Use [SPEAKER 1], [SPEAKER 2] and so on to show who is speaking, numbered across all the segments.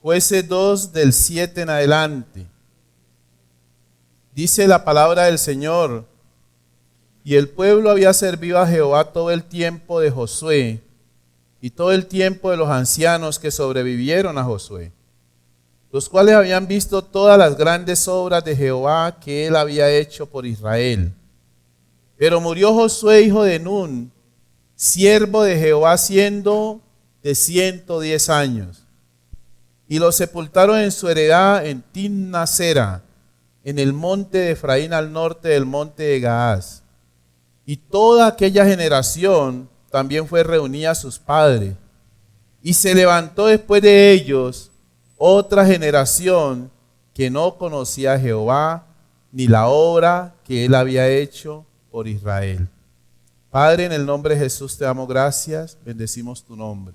[SPEAKER 1] Jueces 2 del 7 en adelante. Dice la palabra del Señor: y el pueblo había servido a Jehová todo el tiempo de Josué y todo el tiempo de los ancianos que sobrevivieron a Josué, los cuales habían visto todas las grandes obras de Jehová que él había hecho por Israel. Pero murió Josué, hijo de Nun, siervo de Jehová, siendo de 110 años. Y lo sepultaron en su heredad en Timnasera, en el monte de Efraín, al norte del monte de Gaaz. Y toda aquella generación también fue reunida a sus padres. Y se levantó después de ellos otra generación que no conocía a Jehová, ni la obra que él había hecho por Israel. Padre, en el nombre de Jesús te damos gracias, bendecimos tu nombre.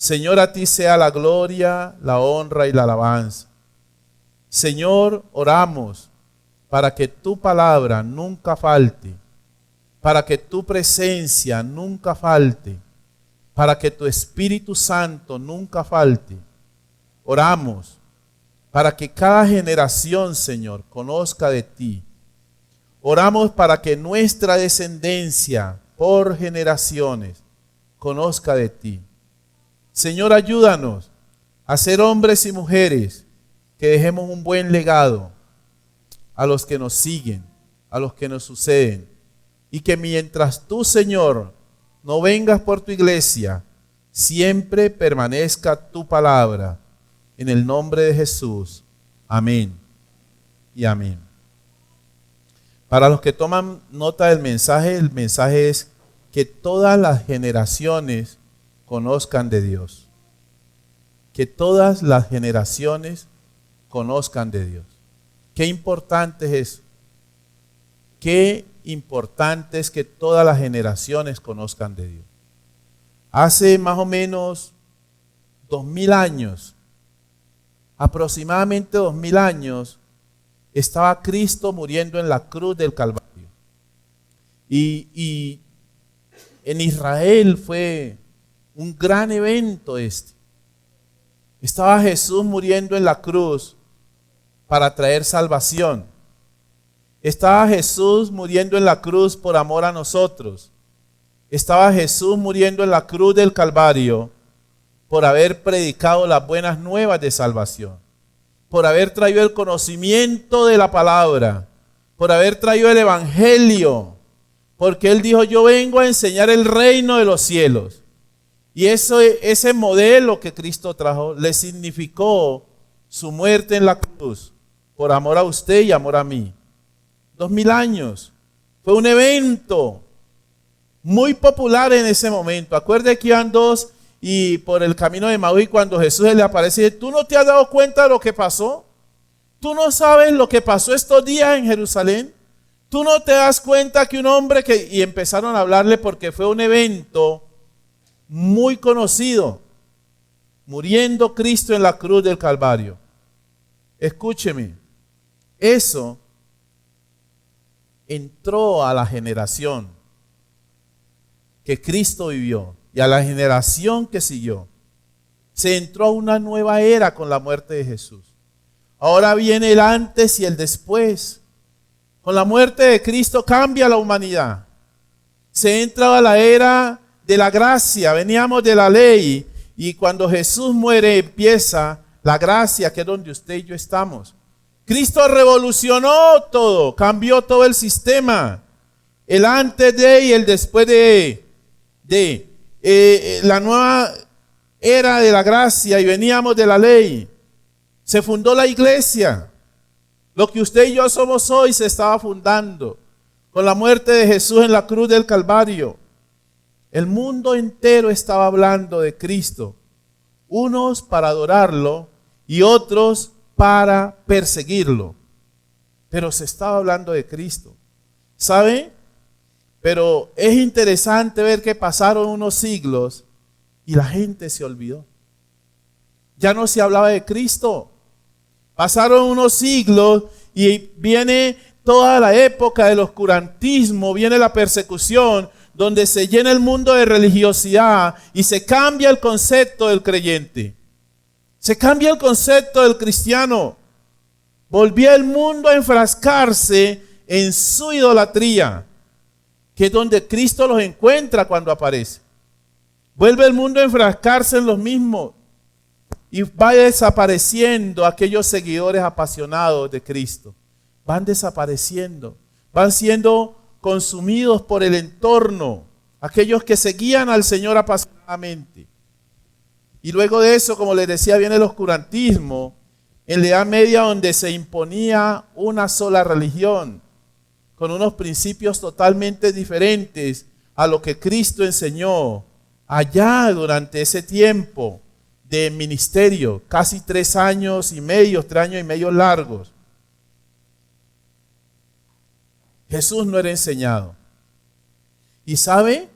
[SPEAKER 1] Señor, a ti sea la gloria, la honra y la alabanza. Señor, oramos para que tu palabra nunca falte, para que tu presencia nunca falte, para que tu Espíritu Santo nunca falte. Oramos para que cada generación, Señor, conozca de ti. Oramos para que nuestra descendencia por generaciones conozca de ti. Señor, ayúdanos a ser hombres y mujeres que dejemos un buen legado a los que nos siguen, a los que nos suceden. Y que mientras tú, Señor, no vengas por tu iglesia, siempre permanezca tu palabra. En el nombre de Jesús. Amén y amén. Para los que toman nota del mensaje, el mensaje es que todas las generaciones conozcan de Dios. Que todas las generaciones conozcan de Dios. Qué importante es eso. Qué importante es que todas las generaciones conozcan de Dios. Hace más o menos 2000 años, aproximadamente 2000 años, estaba Cristo muriendo en la cruz del Calvario. Y en Israel fue un gran evento este. Estaba Jesús muriendo en la cruz para traer salvación. Estaba Jesús muriendo en la cruz por amor a nosotros. Estaba Jesús muriendo en la cruz del Calvario por haber predicado las buenas nuevas de salvación, por haber traído el conocimiento de la palabra, por haber traído el evangelio, porque Él dijo: yo vengo a enseñar el reino de los cielos. Y ese modelo que Cristo trajo le significó su muerte en la cruz, por amor a usted y amor a mí. 2000 años. Fue un evento muy popular en ese momento. Acuerde que iban dos y por el camino de Emaús, y cuando Jesús le aparece, dice: ¿tú no te has dado cuenta de lo que pasó? ¿Tú no sabes lo que pasó estos días en Jerusalén? ¿Tú no te das cuenta que un hombre que... Y empezaron a hablarle porque fue un evento muy conocido, muriendo Cristo en la cruz del Calvario. Escúcheme, eso entró a la generación que Cristo vivió y a la generación que siguió. Se entró a una nueva era con la muerte de Jesús. Ahora viene el antes y el después. Con la muerte de Cristo cambia la humanidad. Se entra a la era de la gracia. Veníamos de la ley y cuando Jesús muere empieza la gracia, que es donde usted y yo estamos. Cristo revolucionó todo, cambió todo el sistema. El antes de y el después de la nueva era de la gracia, y veníamos de la ley. Se fundó la iglesia. Lo que usted y yo somos hoy se estaba fundando con la muerte de Jesús en la cruz del Calvario. El mundo entero estaba hablando de Cristo, unos para adorarlo y otros para perseguirlo, pero se estaba hablando de Cristo, ¿sabe? Pero es interesante ver que pasaron unos siglos y la gente se olvidó. Ya no se hablaba de Cristo. Pasaron unos siglos y viene toda la época del oscurantismo, viene la persecución, donde se llena el mundo de religiosidad y se cambia el concepto del creyente. Se cambia el concepto del cristiano. Volvió el mundo a enfrascarse en su idolatría, que es donde Cristo los encuentra cuando aparece. Vuelve el mundo a enfrascarse en los mismos y va desapareciendo aquellos seguidores apasionados de Cristo. Van desapareciendo, van siendo consumidos por el entorno, aquellos que seguían al Señor apasionadamente. Y luego de eso, como les decía, viene el oscurantismo, en la Edad Media, donde se imponía una sola religión, con unos principios totalmente diferentes a lo que Cristo enseñó allá durante ese tiempo de ministerio, casi 3 años y medio, 3 años y medio largos. Jesús no era enseñado. Y sabe,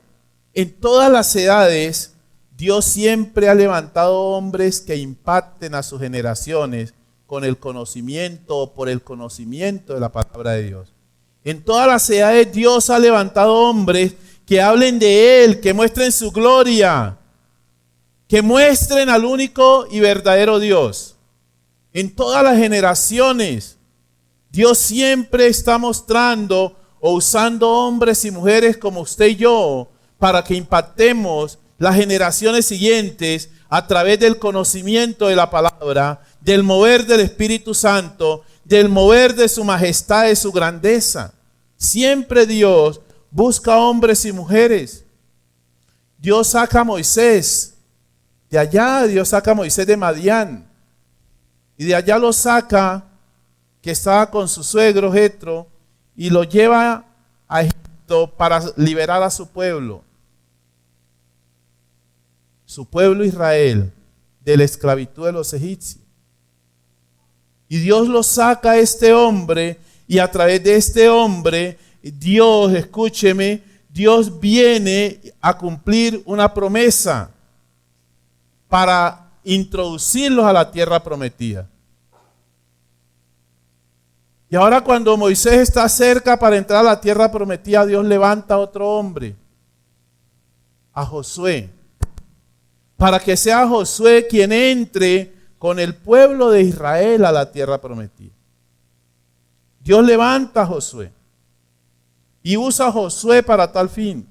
[SPEAKER 1] en todas las edades, Dios siempre ha levantado hombres que impacten a sus generaciones con el conocimiento o por el conocimiento de la palabra de Dios. En todas las edades Dios ha levantado hombres que hablen de Él, que muestren su gloria, que muestren al único y verdadero Dios. En todas las generaciones, Dios siempre está mostrando o usando hombres y mujeres como usted y yo para que impactemos las generaciones siguientes a través del conocimiento de la palabra, del mover del Espíritu Santo, del mover de su majestad, de su grandeza. Siempre Dios busca hombres y mujeres. Dios saca a Moisés de allá, Dios saca a Moisés de Madián, y de allá lo saca, que estaba con su suegro Jetro, y lo lleva a Egipto para liberar a su pueblo Israel, de la esclavitud de los egipcios. Y Dios lo saca a este hombre, y a través de este hombre, Dios, escúcheme, Dios viene a cumplir una promesa para introducirlos a la tierra prometida. Y ahora cuando Moisés está cerca para entrar a la tierra prometida, Dios levanta a otro hombre, a Josué, para que sea Josué quien entre con el pueblo de Israel a la tierra prometida. Dios levanta a Josué y usa a Josué para tal fin.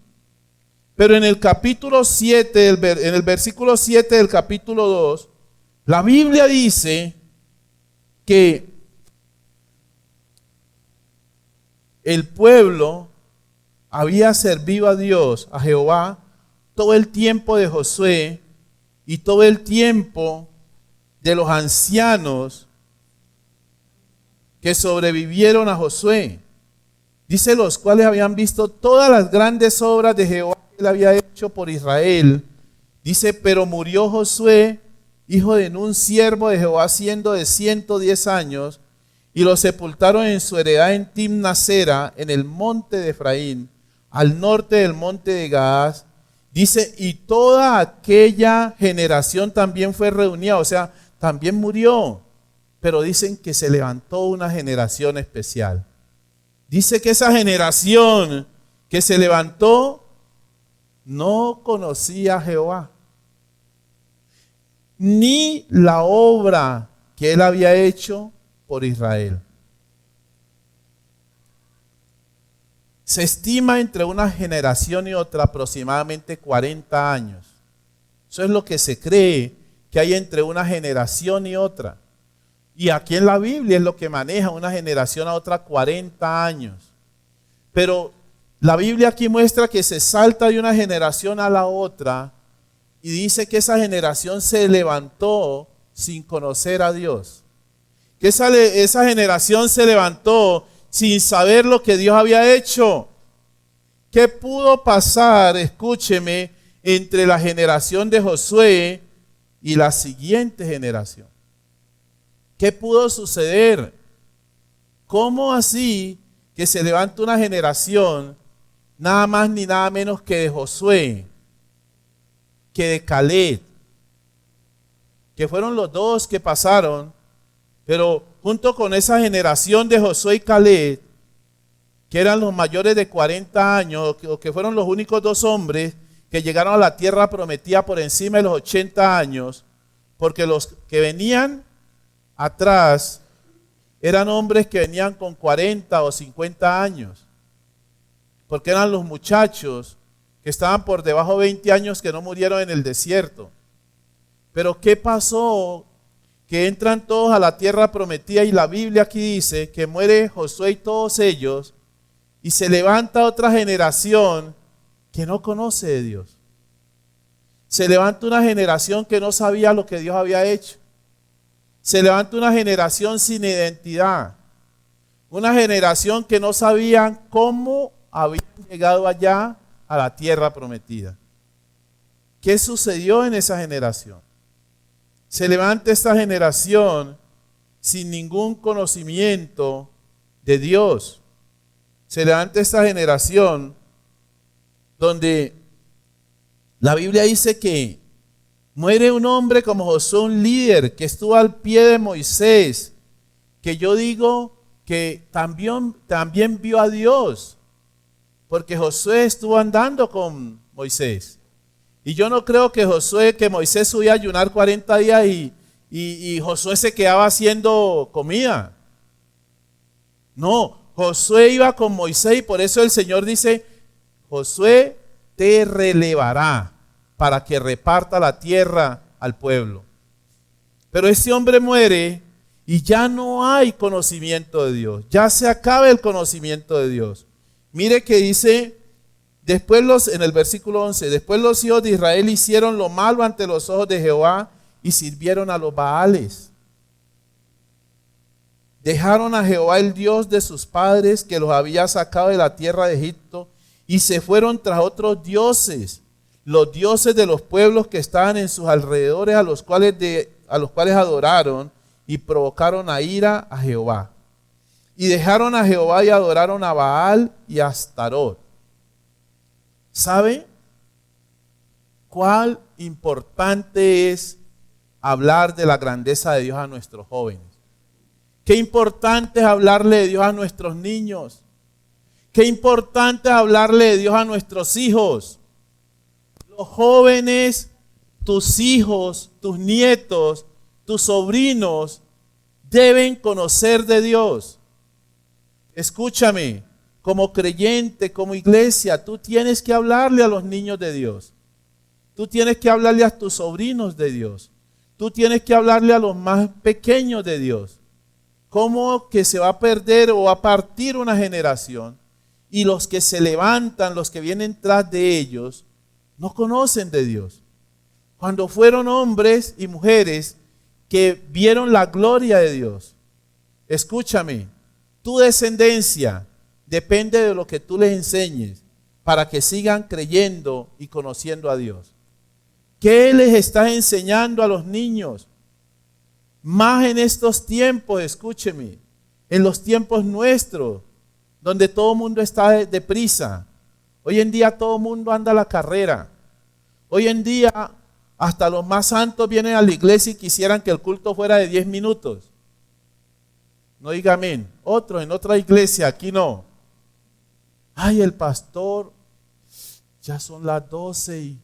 [SPEAKER 1] Pero en el capítulo 7, en el versículo 7 del capítulo 2, la Biblia dice que el pueblo había servido a Dios, a Jehová, todo el tiempo de Josué y todo el tiempo de los ancianos que sobrevivieron a Josué. Dice, los cuales habían visto todas las grandes obras de Jehová que él había hecho por Israel. Dice, pero murió Josué, hijo de Nun, siervo de Jehová, siendo de 110 años, y lo sepultaron en su heredad en Timnasera, en el monte de Efraín, al norte del monte de Gaás. Dice, y toda aquella generación también fue reunida, o sea, también murió. Pero dicen que se levantó una generación especial. Dice que esa generación que se levantó no conocía a Jehová, ni la obra que él había hecho por Israel. Se estima entre una generación y otra aproximadamente 40 años. Eso es lo que se cree que hay entre una generación y otra. Y aquí en la Biblia es lo que maneja una generación a otra 40 años. Pero la Biblia aquí muestra que se salta de una generación a la otra y dice que esa generación se levantó sin conocer a Dios. Que esa generación se levantó sin saber lo que Dios había hecho. ¿Qué pudo pasar, escúcheme, entre la generación de Josué y la siguiente generación? ¿Qué pudo suceder? ¿Cómo así que se levanta una generación nada más ni nada menos que de Josué, que de Caleb, que fueron los dos que pasaron, pero junto con esa generación de Josué y Caleb, que eran los mayores de 40 años, o que fueron los únicos dos hombres que llegaron a la tierra prometida por encima de los 80 años, porque los que venían atrás eran hombres que venían con 40 o 50 años, porque eran los muchachos que estaban por debajo de 20 años que no murieron en el desierto. Pero ¿qué pasó? Que entran todos a la tierra prometida y la Biblia aquí dice que muere Josué y todos ellos y se levanta otra generación que no conoce de Dios. Se levanta una generación que no sabía lo que Dios había hecho. Se levanta una generación sin identidad. Una generación que no sabían cómo habían llegado allá a la tierra prometida. ¿Qué sucedió en esa generación? Se levanta esta generación sin ningún conocimiento de Dios. Se levanta esta generación donde la Biblia dice que muere un hombre como Josué, un líder que estuvo al pie de Moisés, que yo digo que también vio a Dios, porque Josué estuvo andando con Moisés. Y yo no creo que Moisés subía a ayunar 40 días y Josué se quedaba haciendo comida. No, Josué iba con Moisés y por eso el Señor dice, Josué te relevará para que reparta la tierra al pueblo. Pero ese hombre muere y ya no hay conocimiento de Dios. Ya se acaba el conocimiento de Dios. Mire que dice, en el versículo 11, después los hijos de Israel hicieron lo malo ante los ojos de Jehová y sirvieron a los Baales. Dejaron a Jehová el Dios de sus padres que los había sacado de la tierra de Egipto y se fueron tras otros dioses, los dioses de los pueblos que estaban en sus alrededores, a los cuales adoraron y provocaron a ira a Jehová. Y dejaron a Jehová y adoraron a Baal y a Astarot. ¿Sabe cuál importante es hablar de la grandeza de Dios a nuestros jóvenes? Qué importante es hablarle de Dios a nuestros niños. Qué importante es hablarle de Dios a nuestros hijos. Los jóvenes, tus hijos, tus nietos, tus sobrinos deben conocer de Dios. Escúchame. Como creyente, como iglesia, tú tienes que hablarle a los niños de Dios. Tú tienes que hablarle a tus sobrinos de Dios. Tú tienes que hablarle a los más pequeños de Dios. ¿Cómo que se va a perder o va a partir una generación? Y los que se levantan, los que vienen tras de ellos, no conocen de Dios. Cuando fueron hombres y mujeres que vieron la gloria de Dios. Escúchame, tu descendencia depende de lo que tú les enseñes para que sigan creyendo y conociendo a Dios. ¿Qué les estás enseñando a los niños? Más en estos tiempos, escúcheme, en los tiempos nuestros, donde todo el mundo está deprisa. Hoy en día todo el mundo anda a la carrera. Hoy en día hasta los más santos vienen a la iglesia y quisieran que el culto fuera de 10 minutos. No diga amén. Otros en otra iglesia, aquí no. Ay, el pastor, ya son las 12 y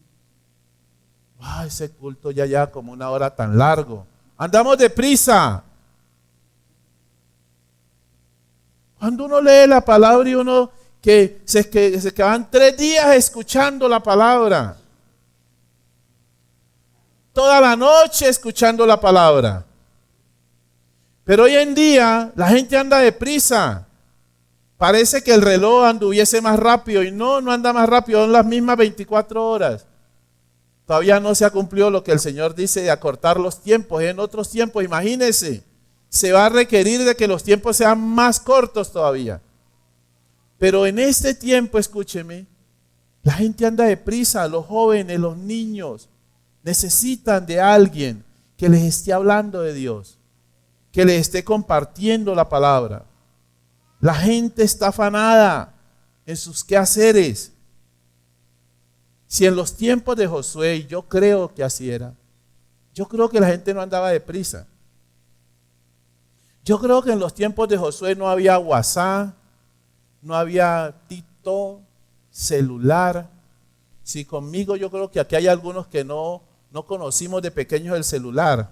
[SPEAKER 1] ese culto ya como una hora tan largo. Andamos deprisa. Cuando uno lee la palabra y uno que se quedan 3 días escuchando la palabra. Toda la noche escuchando la palabra. Pero hoy en día la gente anda deprisa. Parece que el reloj anduviese más rápido y no anda más rápido, son las mismas 24 horas. Todavía no se ha cumplido lo que el Señor dice de acortar los tiempos. En otros tiempos, imagínense, se va a requerir de que los tiempos sean más cortos todavía. Pero en este tiempo, escúcheme, la gente anda deprisa, los jóvenes, los niños, necesitan de alguien que les esté hablando de Dios, que les esté compartiendo la palabra. La gente está afanada en sus quehaceres. Si en los tiempos de Josué, y yo creo que así era, yo creo que la gente no andaba deprisa. Yo creo que en los tiempos de Josué no había WhatsApp, no había TikTok, celular. Si conmigo yo creo que aquí hay algunos que no no conocimos de pequeños el celular.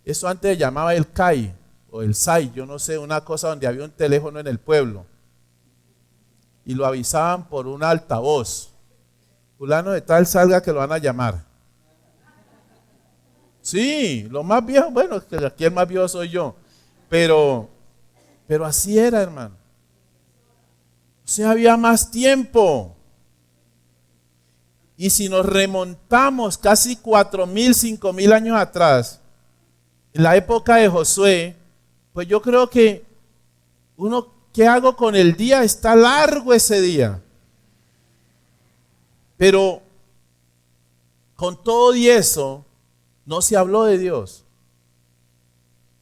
[SPEAKER 1] Eso antes se llamaba el CAI o el SAI, yo no sé, una cosa donde había un teléfono en el pueblo. Y lo avisaban por un altavoz. Fulano de tal salga que lo van a llamar. Sí, lo más viejo, bueno, que aquí el más viejo soy yo. Pero así era, hermano. O sea, había más tiempo. Y si nos remontamos casi 4.000, 5.000 años atrás, en la época de Josué, pues yo creo que ¿qué hago con el día? Está largo ese día. Pero con todo y eso, no se habló de Dios.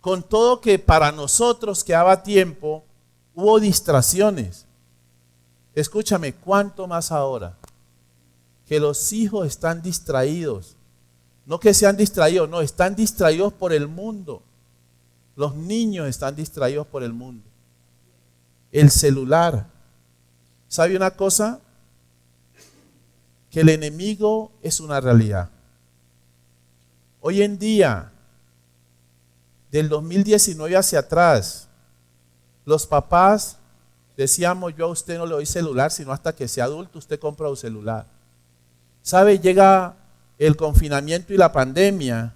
[SPEAKER 1] Con todo que para nosotros quedaba tiempo, hubo distracciones. Escúchame, ¿cuánto más ahora? Que los hijos están distraídos. No que sean distraídos, no, están distraídos por el mundo. Los niños están distraídos por el mundo. El celular. ¿Sabe una cosa? Que el enemigo es una realidad. Hoy en día, del 2019 hacia atrás, los papás decíamos, yo a usted no le doy celular, sino hasta que sea adulto usted compra un celular. ¿Sabe? Llega el confinamiento y la pandemia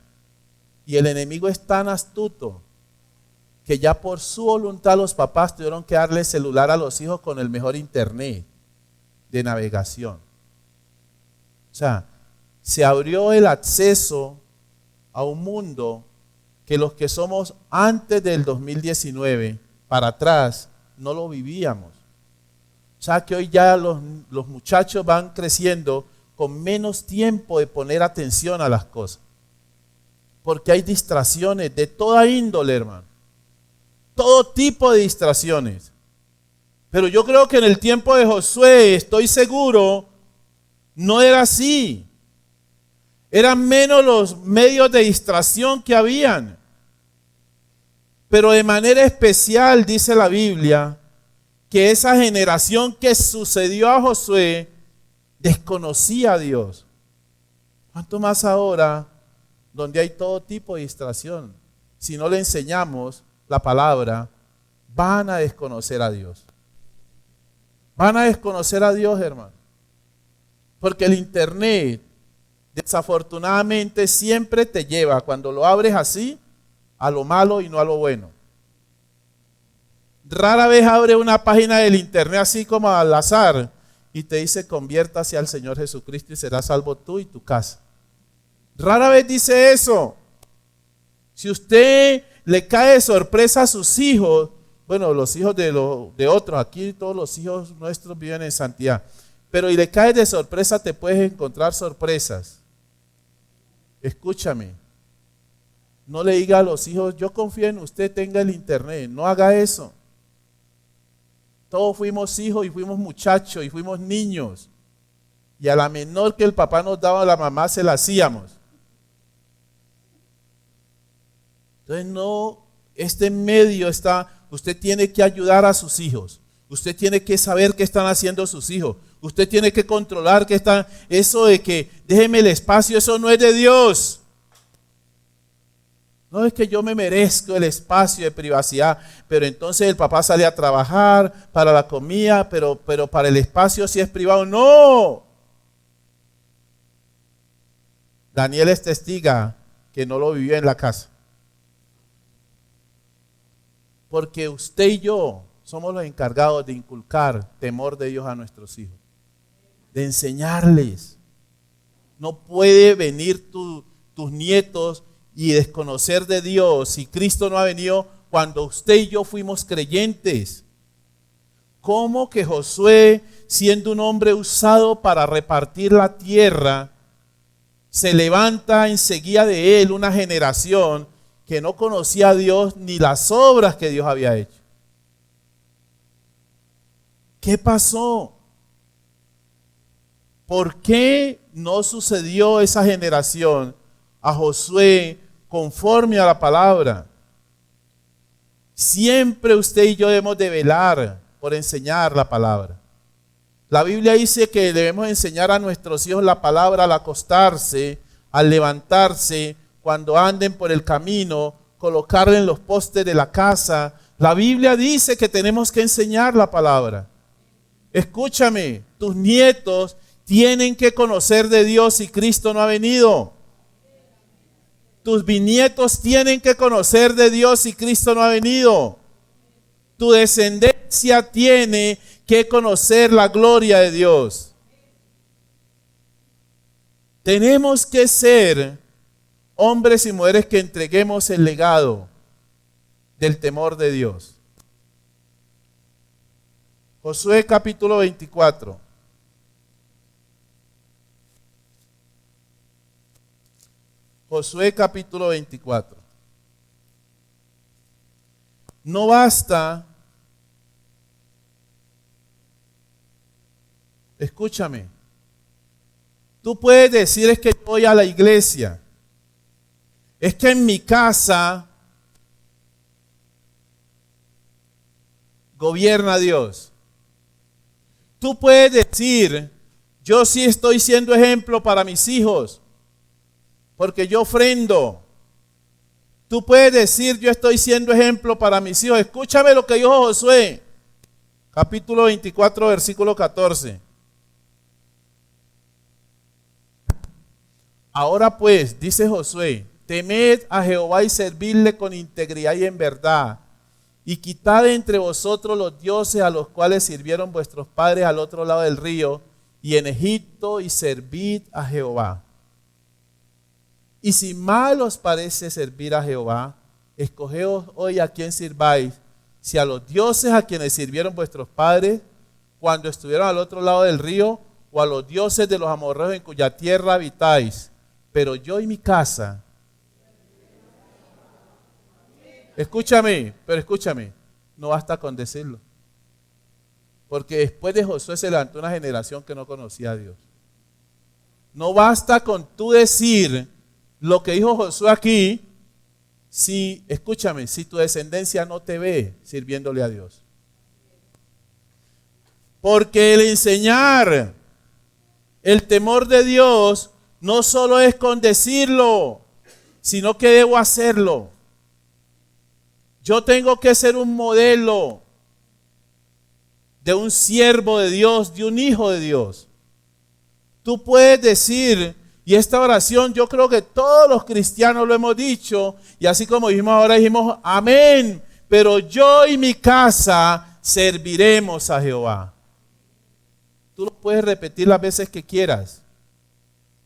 [SPEAKER 1] y el enemigo es tan astuto que ya por su voluntad los papás tuvieron que darle celular a los hijos con el mejor internet de navegación. O sea, se abrió el acceso a un mundo que los que somos antes del 2019 para atrás no lo vivíamos. O sea que hoy ya los muchachos van creciendo con menos tiempo de poner atención a las cosas. Porque hay distracciones de toda índole, hermano. Todo tipo de distracciones. Pero yo creo que en el tiempo de Josué, estoy seguro, no era así. Eran menos los medios de distracción que habían. Pero de manera especial dice la Biblia que esa generación que sucedió a Josué desconocía a Dios. ¿Cuánto más ahora, donde hay todo tipo de distracción? Si no le enseñamos la palabra, van a desconocer a Dios. Van a desconocer a Dios, hermano. Porque el internet, desafortunadamente, siempre te lleva, cuando lo abres así, a lo malo y no a lo bueno. Rara vez abre una página del internet así como al azar y te dice conviértase al Señor Jesucristo y serás salvo tú y tu casa. Rara vez dice eso. Si usted le cae de sorpresa a sus hijos, bueno, los hijos de otros, aquí todos los hijos nuestros viven en santidad, pero y le cae de sorpresa, te puedes encontrar sorpresas. Escúchame, no le diga a los hijos, yo confío en usted, tenga el internet, no haga eso. Todos fuimos hijos y fuimos muchachos y fuimos niños. Y a la menor que el papá nos daba a la mamá se la hacíamos. Entonces no, este medio está, usted tiene que ayudar a sus hijos. Usted tiene que saber qué están haciendo sus hijos. Usted tiene que controlar qué están, eso de que déjeme el espacio, eso no es de Dios. No es que yo me merezco el espacio de privacidad, pero entonces el papá sale a trabajar para la comida, pero para el espacio si es privado. ¡No! Daniel es testiga que no lo vivió en la casa. Porque usted y yo somos los encargados de inculcar temor de Dios a nuestros hijos. De enseñarles. No puede venir tus nietos y desconocer de Dios si Cristo no ha venido cuando usted y yo fuimos creyentes. ¿Cómo que Josué, siendo un hombre usado para repartir la tierra, se levanta enseguida de él una generación que no conocía a Dios ni las obras que Dios había hecho? ¿Qué pasó? ¿Por qué no sucedió esa generación a Josué conforme a la palabra? Siempre usted y yo debemos de velar por enseñar la palabra. La Biblia dice que debemos enseñar a nuestros hijos la palabra al acostarse, al levantarse, cuando anden por el camino, colocarla en los postes de la casa. La Biblia dice que tenemos que enseñar la palabra. Escúchame, tus nietos tienen que conocer de Dios y Cristo no ha venido. Tus bisnietos tienen que conocer de Dios y Cristo no ha venido. Tu descendencia tiene que conocer la gloria de Dios. Tenemos que ser hombres y mujeres que entreguemos el legado del temor de Dios. Josué capítulo 24. Josué capítulo 24. No basta, escúchame, tú puedes decir es que yo voy a la iglesia, es que en mi casa gobierna Dios. Tú puedes decir, yo sí estoy siendo ejemplo para mis hijos, porque yo ofrendo. Tú puedes decir, yo estoy siendo ejemplo para mis hijos. Escúchame lo que dijo Josué, capítulo 24, versículo 14. Ahora pues, dice Josué, temed a Jehová y servidle con integridad y en verdad, y quitad de entre vosotros los dioses a los cuales sirvieron vuestros padres al otro lado del río y en Egipto, y servid a Jehová. Y si mal os parece servir a Jehová, escogeos hoy a quién sirváis, si a los dioses a quienes sirvieron vuestros padres cuando estuvieron al otro lado del río, o a los dioses de los amorreos en cuya tierra habitáis. Pero yo y mi casa, escúchame, no basta con decirlo. Porque después de Josué se levantó una generación que no conocía a Dios. No basta con tú decir lo que dijo Josué aquí, si, escúchame, si tu descendencia no te ve sirviéndole a Dios. Porque el enseñar el temor de Dios no solo es con decirlo, sino que debo hacerlo. Yo tengo que ser un modelo de un siervo de Dios, de un hijo de Dios. Tú puedes decir, y esta oración yo creo que todos los cristianos lo hemos dicho, y así como dijimos ahora, dijimos amén, pero yo y mi casa serviremos a Jehová. Tú lo puedes repetir las veces que quieras,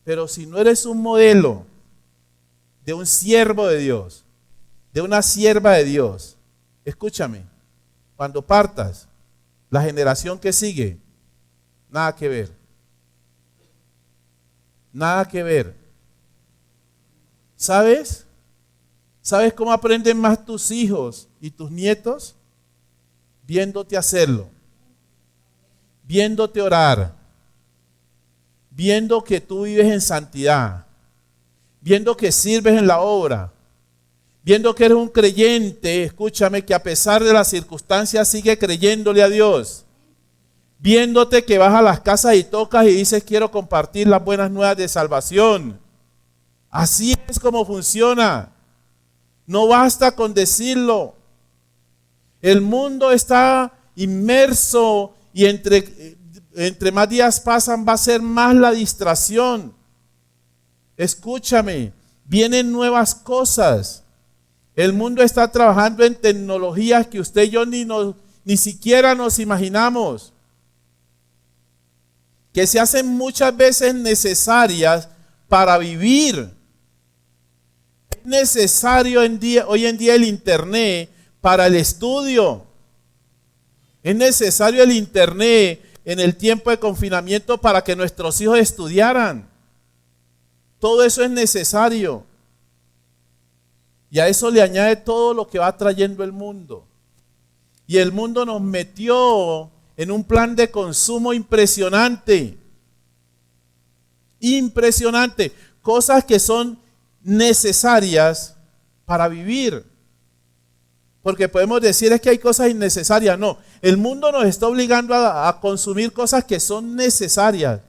[SPEAKER 1] pero si no eres un modelo de un siervo de Dios, de una sierva de Dios, escúchame, cuando partas, la generación que sigue, nada que ver. Nada que ver. ¿Sabes? ¿Sabes cómo aprenden más tus hijos y tus nietos? Viéndote hacerlo. Viéndote orar. Viendo que tú vives en santidad. Viendo que sirves en la obra. Viendo que eres un creyente, escúchame, que a pesar de las circunstancias sigue creyéndole a Dios. Viéndote que vas a las casas y tocas y dices quiero compartir las buenas nuevas de salvación. Así es como funciona. No basta con decirlo. El mundo está inmerso y entre más días pasan va a ser más la distracción. Escúchame, vienen nuevas cosas. El mundo está trabajando en tecnologías que usted y yo ni siquiera nos imaginamos, que se hacen muchas veces necesarias para vivir. Es necesario hoy en día el internet para el estudio. Es necesario el internet en el tiempo de confinamiento para que nuestros hijos estudiaran. Todo eso es necesario. Y a eso le añade todo lo que va trayendo el mundo. Y el mundo nos metió en un plan de consumo impresionante. Impresionante. Cosas que son necesarias para vivir. Porque podemos decir es que hay cosas innecesarias. No, el mundo nos está obligando a consumir cosas que son necesarias.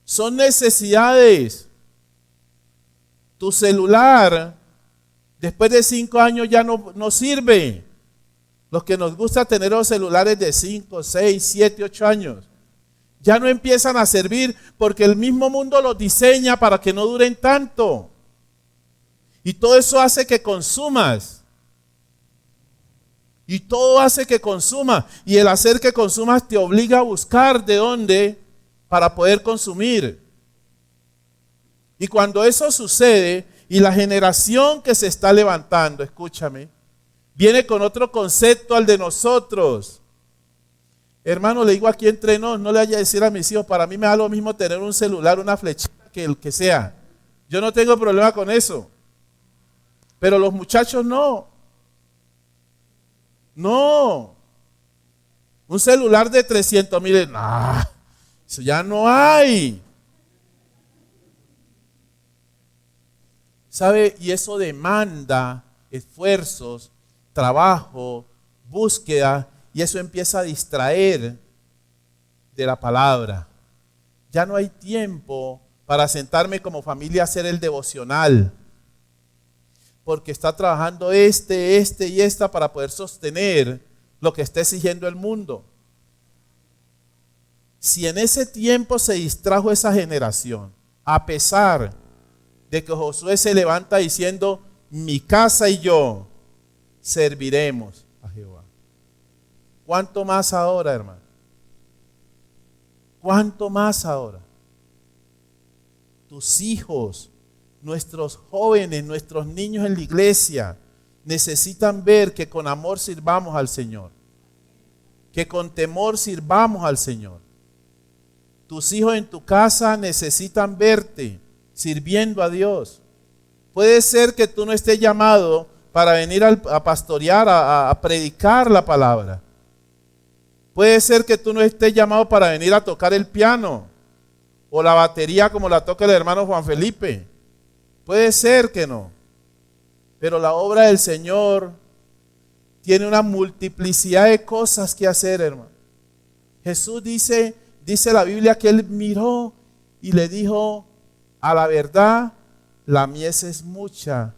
[SPEAKER 1] Son necesidades. Tu celular, después de 5 años ya no sirve. Los que nos gusta tener los celulares de 5, 6, 7, 8 años, ya no empiezan a servir porque el mismo mundo los diseña para que no duren tanto. Y todo eso hace que consumas. Y todo hace que consumas. Y el hacer que consumas te obliga a buscar de dónde para poder consumir. Y cuando eso sucede, y la generación que se está levantando, escúchame, viene con otro concepto al de nosotros. Hermano, le digo aquí entre nos, no le vaya a decir a mis hijos, para mí me da lo mismo tener un celular, una flechita, que el que sea. Yo no tengo problema con eso. Pero los muchachos no. No. Un celular de 300,000, nah, eso ya no hay. ¿Sabe? Y eso demanda esfuerzos, trabajo, búsqueda, y eso empieza a distraer de la palabra. Ya no hay tiempo para sentarme como familia a hacer el devocional, porque está trabajando este y esta para poder sostener lo que está exigiendo el mundo. Si en ese tiempo se distrajo esa generación, a pesar de que Josué se levanta diciendo, mi casa y yo serviremos a Jehová. ¿Cuánto más ahora, hermano? ¿Cuánto más ahora? Tus hijos, nuestros jóvenes, nuestros niños en la iglesia necesitan ver que con amor sirvamos al Señor, que con temor sirvamos al Señor. Tus hijos en tu casa necesitan verte sirviendo a Dios. Puede ser que tú no estés llamado para venir a pastorear, a predicar la palabra. Puede ser que tú no estés llamado para venir a tocar el piano o la batería como la toca el hermano Juan Felipe. Puede ser que no. Pero la obra del Señor tiene una multiplicidad de cosas que hacer, hermano. Jesús dice la Biblia que Él miró y le dijo, a la verdad, la mies es mucha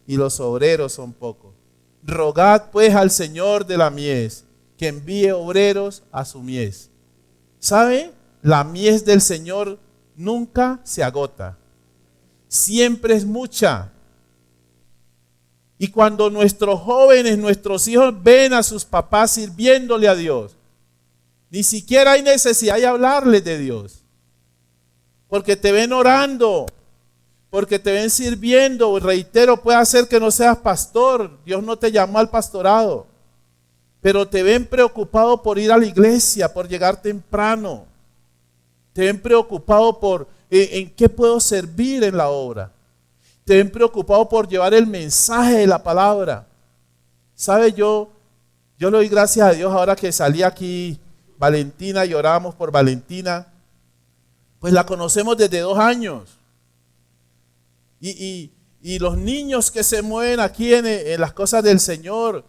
[SPEAKER 1] y los obreros son pocos. Rogad pues al Señor de la mies que envíe obreros a su mies. ¿Sabe? La mies del Señor nunca se agota. Siempre es mucha. Y cuando nuestros jóvenes, nuestros hijos ven a sus papás sirviéndole a Dios, ni siquiera hay necesidad de hablarles de Dios. Porque te ven orando, porque te ven sirviendo. Reitero, puede ser que no seas pastor, Dios no te llamó al pastorado, pero te ven preocupado por ir a la iglesia, por llegar temprano. Te ven preocupado por en qué puedo servir en la obra. Te ven preocupado por llevar el mensaje de la palabra. ¿Sabe? Yo le doy gracias a Dios ahora que salí aquí, Valentina, y orábamos por Valentina. Pues la conocemos desde 2 años. Y los niños que se mueven aquí en las cosas del Señor,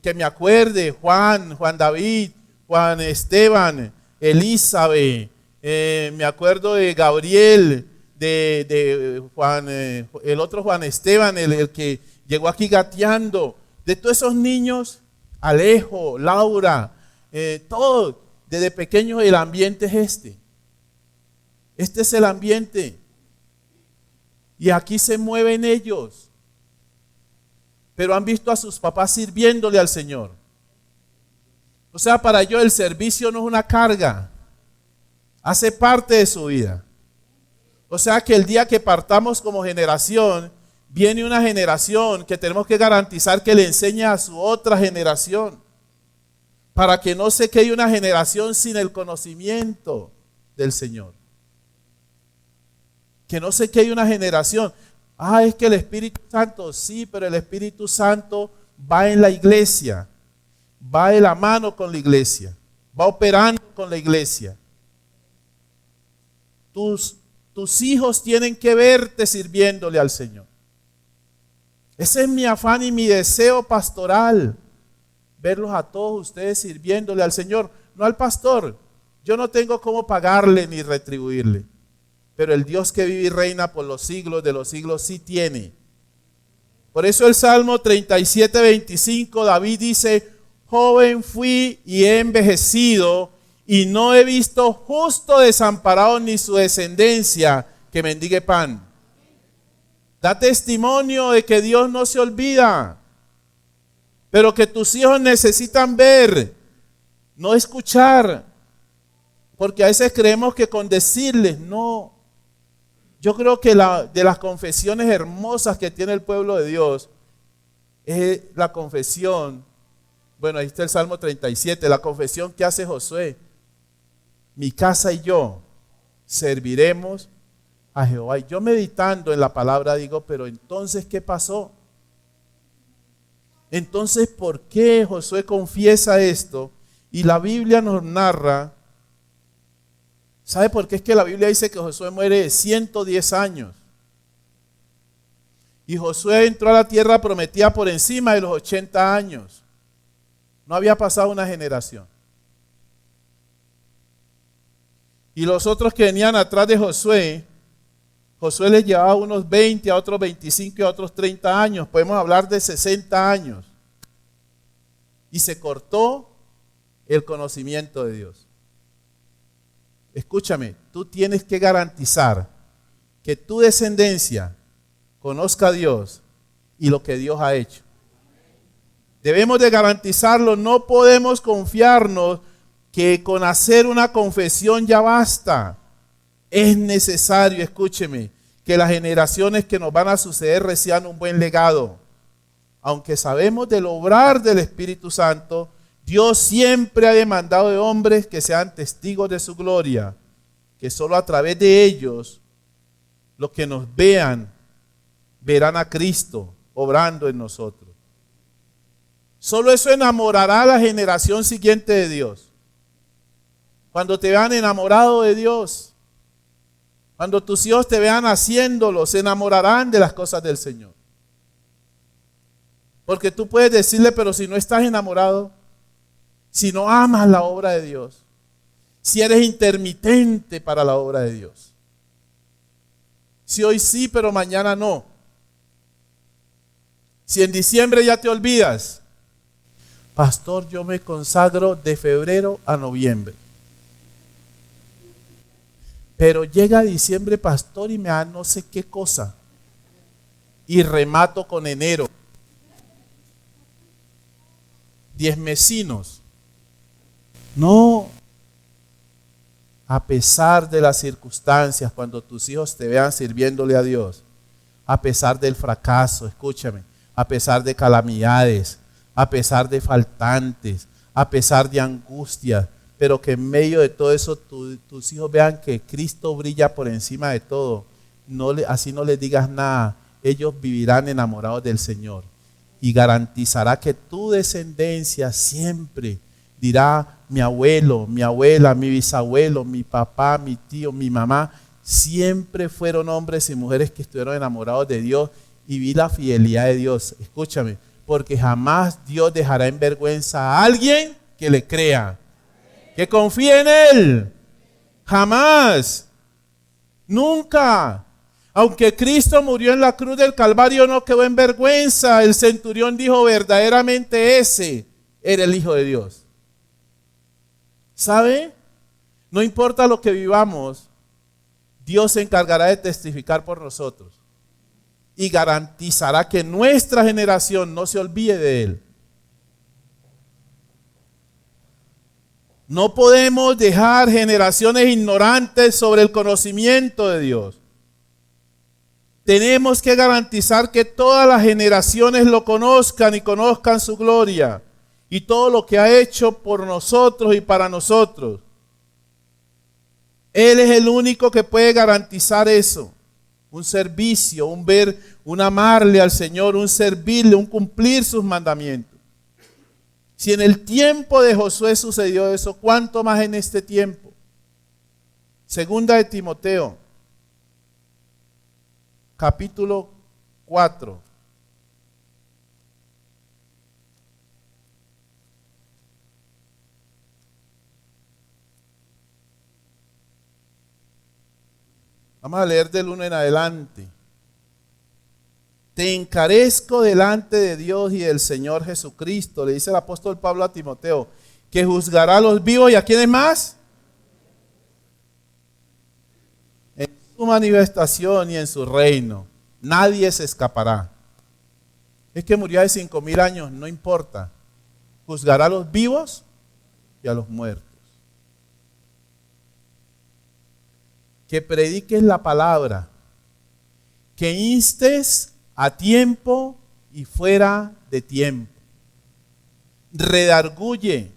[SPEAKER 1] que me acuerde, Juan David, Juan Esteban, Elizabeth, me acuerdo de Gabriel, de Juan, el otro Juan Esteban, el que llegó aquí gateando, de todos esos niños, Alejo, Laura, todos, desde pequeños el ambiente es este. Este es el ambiente. Y aquí se mueven ellos. Pero han visto a sus papás sirviéndole al Señor. O sea, para ellos el servicio no es una carga. Hace parte de su vida. O sea que el día que partamos como generación, viene una generación que tenemos que garantizar que le enseñe a su otra generación. Para que no se quede una generación sin el conocimiento del Señor. Que no se quede una generación. Es que el Espíritu Santo, sí, pero el Espíritu Santo va en la iglesia. Va de la mano con la iglesia. Va operando con la iglesia. Tus hijos tienen que verte sirviéndole al Señor. Ese es mi afán y mi deseo pastoral. Verlos a todos ustedes sirviéndole al Señor, no al pastor. Yo no tengo cómo pagarle ni retribuirle. Pero el Dios que vive y reina por los siglos de los siglos sí tiene. Por eso el Salmo 37, 25, David dice: joven fui y he envejecido, y no he visto justo desamparado ni su descendencia que mendigue pan. Da testimonio de que Dios no se olvida, pero que tus hijos necesitan ver, no escuchar, porque a veces creemos que con decirles no. Yo creo que de las confesiones hermosas que tiene el pueblo de Dios es la confesión. Bueno, ahí está el Salmo 37, la confesión que hace Josué: mi casa y yo serviremos a Jehová. Y yo meditando en la palabra digo, pero entonces, ¿qué pasó? Entonces, ¿por qué Josué confiesa esto? Y la Biblia nos narra. ¿Sabe por qué? Es que la Biblia dice que Josué muere de 110 años. Y Josué entró a la tierra prometida por encima de los 80 años. No había pasado una generación. Y los otros que venían atrás de Josué, Josué les llevaba unos 20, a otros 25 y a otros 30 años. Podemos hablar de 60 años. Y se cortó el conocimiento de Dios. Escúchame, tú tienes que garantizar que tu descendencia conozca a Dios y lo que Dios ha hecho. Debemos de garantizarlo. No podemos confiarnos que con hacer una confesión ya basta. Es necesario, escúcheme, que las generaciones que nos van a suceder reciban un buen legado. Aunque sabemos del obrar del Espíritu Santo, Dios siempre ha demandado de hombres que sean testigos de su gloria, que solo a través de ellos, los que nos vean, verán a Cristo obrando en nosotros. Solo eso enamorará a la generación siguiente de Dios. Cuando te vean enamorado de Dios, cuando tus hijos te vean haciéndolo, se enamorarán de las cosas del Señor. Porque tú puedes decirle, pero si no estás enamorado, si no amas la obra de Dios, si eres intermitente para la obra de Dios, si hoy sí, pero mañana no, si en diciembre ya te olvidas, pastor, yo me consagro de febrero a noviembre, pero llega diciembre, pastor, y me da no sé qué cosa, y remato con enero, 10 mesinos. No, a pesar de las circunstancias, cuando tus hijos te vean sirviéndole a Dios, a pesar del fracaso, escúchame, a pesar de calamidades, a pesar de faltantes, a pesar de angustia, pero que en medio de todo eso tus hijos vean que Cristo brilla por encima de todo. Así no les digas nada, ellos vivirán enamorados del Señor y garantizará que tu descendencia siempre dirá: mi abuelo, mi abuela, mi bisabuelo, mi papá, mi tío, mi mamá, siempre fueron hombres y mujeres que estuvieron enamorados de Dios y vi la fidelidad de Dios. Escúchame, porque jamás Dios dejará en vergüenza a alguien que le crea, que confíe en Él. Jamás, nunca. Aunque Cristo murió en la cruz del Calvario, no quedó en vergüenza. El centurión dijo: verdaderamente ese era el Hijo de Dios. ¿Sabe? No importa lo que vivamos, Dios se encargará de testificar por nosotros y garantizará que nuestra generación no se olvide de Él. No podemos dejar generaciones ignorantes sobre el conocimiento de Dios. Tenemos que garantizar que todas las generaciones lo conozcan y conozcan su gloria y todo lo que ha hecho por nosotros y para nosotros. Él es el único que puede garantizar eso. Un servicio, un amarle al Señor, un servirle, un cumplir sus mandamientos. Si en el tiempo de Josué sucedió eso, ¿cuánto más en este tiempo? Segunda de Timoteo, capítulo 4, Vamos a leer del 1 en adelante. Te encarezco delante de Dios y del Señor Jesucristo, le dice el apóstol Pablo a Timoteo, que juzgará a los vivos y a quienes más. En su manifestación y en su reino, nadie se escapará. Es que murió hace 5,000 años, no importa. Juzgará a los vivos y a los muertos. Que prediques la palabra, que instes a tiempo y fuera de tiempo. Redarguye,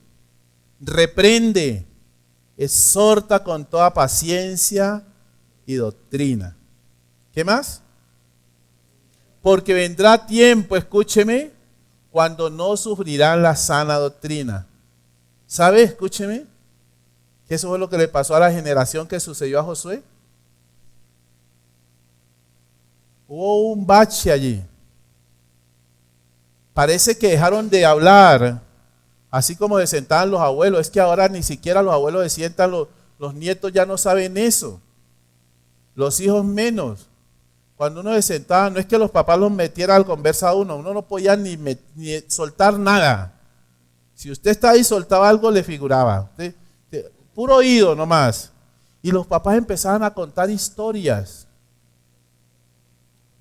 [SPEAKER 1] reprende, exhorta con toda paciencia y doctrina. ¿Qué más? Porque vendrá tiempo, escúcheme, cuando no sufrirán la sana doctrina. ¿Sabe? Escúcheme. Que eso fue lo que le pasó a la generación que sucedió a Josué. Hubo un bache allí. Parece que dejaron de hablar, así como se sentaban los abuelos. Es que ahora ni siquiera los abuelos se sientan, los nietos ya no saben eso. Los hijos menos. Cuando uno se sentaba, no es que los papás los metieran al conversa a uno no podía ni soltar nada. Si usted estaba ahí y soltaba algo, le figuraba. Puro oído nomás. Y los papás empezaban a contar historias.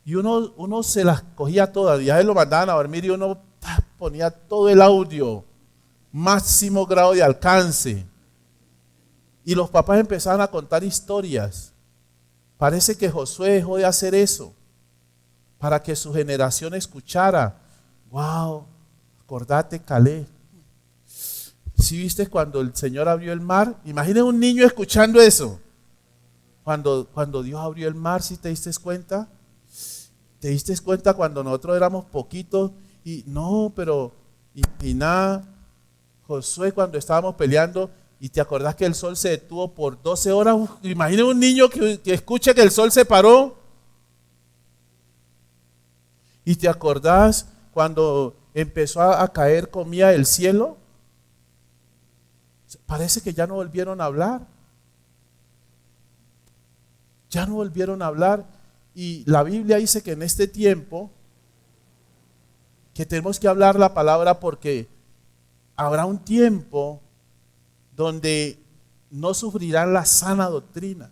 [SPEAKER 1] Y uno se las cogía todas. Y a él lo mandaban a dormir y uno ponía todo el audio. Máximo grado de alcance. Y los papás empezaban a contar historias. Parece que Josué dejó de hacer eso. Para que su generación escuchara. Wow, acordate, Caleb. ¿Sí viste cuando el Señor abrió el mar? Imagina un niño escuchando eso. Cuando Dios abrió el mar, ¿sí te diste cuenta? ¿Te diste cuenta cuando nosotros éramos poquitos? Y no, pero y nada. Josué, cuando estábamos peleando, y te acordás que el sol se detuvo por 12 horas. Imagina un niño que escuche que el sol se paró. Y te acordás cuando empezó a caer comida del cielo. Parece que ya no volvieron a hablar. Ya no volvieron a hablar. Y la Biblia dice que en este tiempo que tenemos que hablar la palabra porque habrá un tiempo donde no sufrirán la sana doctrina.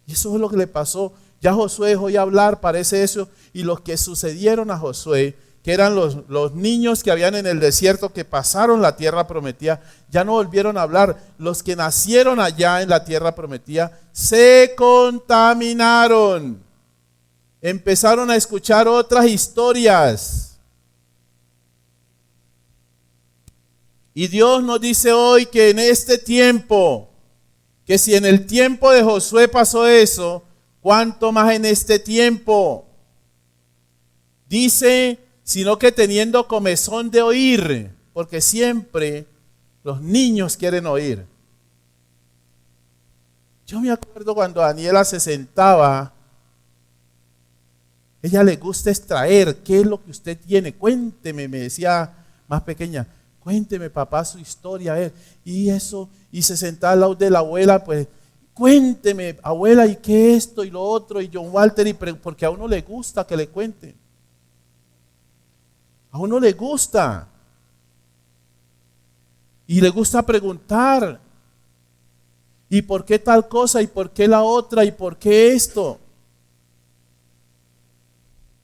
[SPEAKER 1] Y eso es lo que le pasó. Ya Josué dejó de hablar, parece eso. Y los que sucedieron a Josué, que eran los niños que habían en el desierto, que pasaron la tierra prometida, ya no volvieron a hablar. Los que nacieron allá en la tierra prometida se contaminaron. Empezaron a escuchar otras historias. Y Dios nos dice hoy que en este tiempo, que si en el tiempo de Josué pasó eso, ¿cuánto más en este tiempo? Dice, sino que teniendo comezón de oír, porque siempre los niños quieren oír. Yo me acuerdo cuando Daniela se sentaba, ella le gusta extraer, ¿qué es lo que usted tiene? Cuénteme, me decía más pequeña, cuénteme papá su historia, a ver, y eso, y se sentaba al lado de la abuela, pues, cuénteme abuela, y qué esto, y lo otro, y John Walter, porque a uno le gusta que le cuenten. A uno le gusta. Y le gusta preguntar. ¿Y por qué tal cosa? ¿Y por qué la otra? ¿Y por qué esto?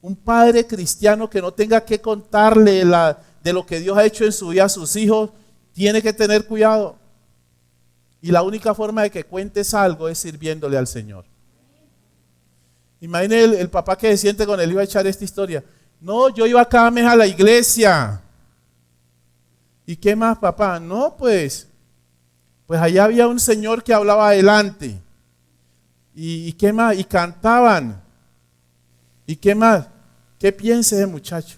[SPEAKER 1] Un padre cristiano que no tenga que contarle de lo que Dios ha hecho en su vida a sus hijos, tiene que tener cuidado. Y la única forma de que cuentes algo es sirviéndole al Señor. Imagine el papá que se siente con él, iba a echar esta historia. No, yo iba cada mes a la iglesia. ¿Y qué más, papá? No, pues allá había un señor que hablaba adelante. ¿Y qué más? Y cantaban. ¿Y qué más? ¿Qué piensa ese muchacho?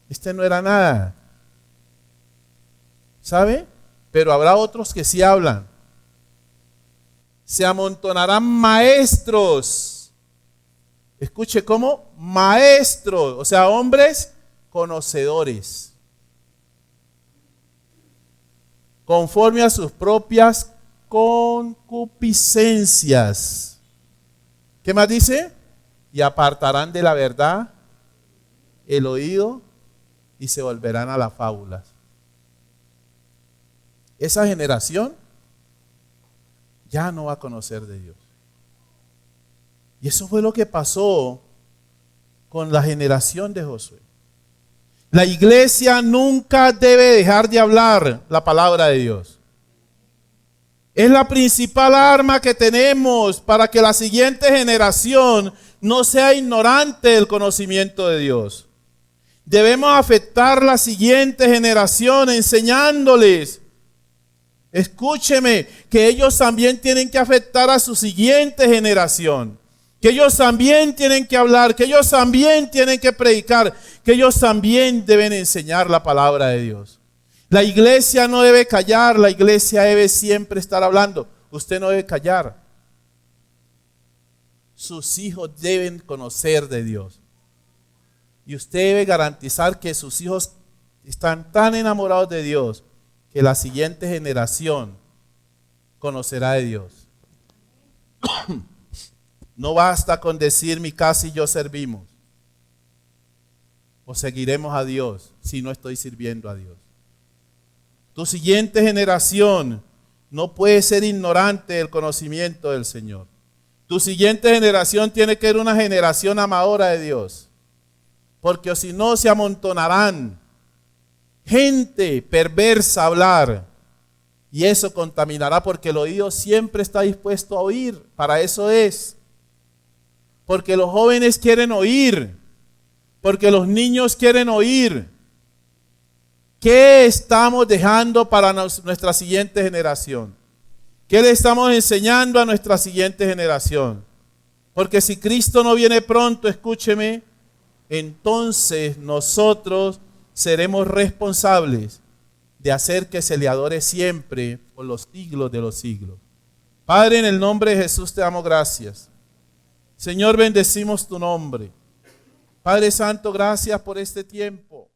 [SPEAKER 1] Este no era nada. ¿Sabe? Pero habrá otros que sí hablan. Se amontonarán maestros. Escuche, ¿cómo? Maestros, o sea, hombres conocedores, conforme a sus propias concupiscencias. ¿Qué más dice? Y apartarán de la verdad el oído y se volverán a las fábulas. Esa generación ya no va a conocer de Dios. Y eso fue lo que pasó con la generación de Josué. La iglesia nunca debe dejar de hablar la palabra de Dios. Es la principal arma que tenemos para que la siguiente generación no sea ignorante del conocimiento de Dios. Debemos afectar a la siguiente generación enseñándoles. Escúcheme, que ellos también tienen que afectar a su siguiente generación. Que ellos también tienen que hablar, que ellos también tienen que predicar, que ellos también deben enseñar la palabra de Dios. La iglesia no debe callar, la iglesia debe siempre estar hablando. Usted no debe callar. Sus hijos deben conocer de Dios. Y usted debe garantizar que sus hijos están tan enamorados de Dios que la siguiente generación conocerá de Dios. No basta con decir mi casa y yo servimos. O seguiremos a Dios si no estoy sirviendo a Dios. Tu siguiente generación no puede ser ignorante del conocimiento del Señor. Tu siguiente generación tiene que ser una generación amadora de Dios. Porque si no se amontonarán gente perversa a hablar. Y eso contaminará porque el oído siempre está dispuesto a oír. Para eso es. Porque los jóvenes quieren oír. Porque los niños quieren oír. ¿Qué estamos dejando para nuestra siguiente generación? ¿Qué le estamos enseñando a nuestra siguiente generación? Porque si Cristo no viene pronto, escúcheme, entonces nosotros seremos responsables de hacer que se le adore siempre por los siglos de los siglos. Padre, en el nombre de Jesús te damos gracias. Señor, bendecimos tu nombre. Padre Santo, gracias por este tiempo.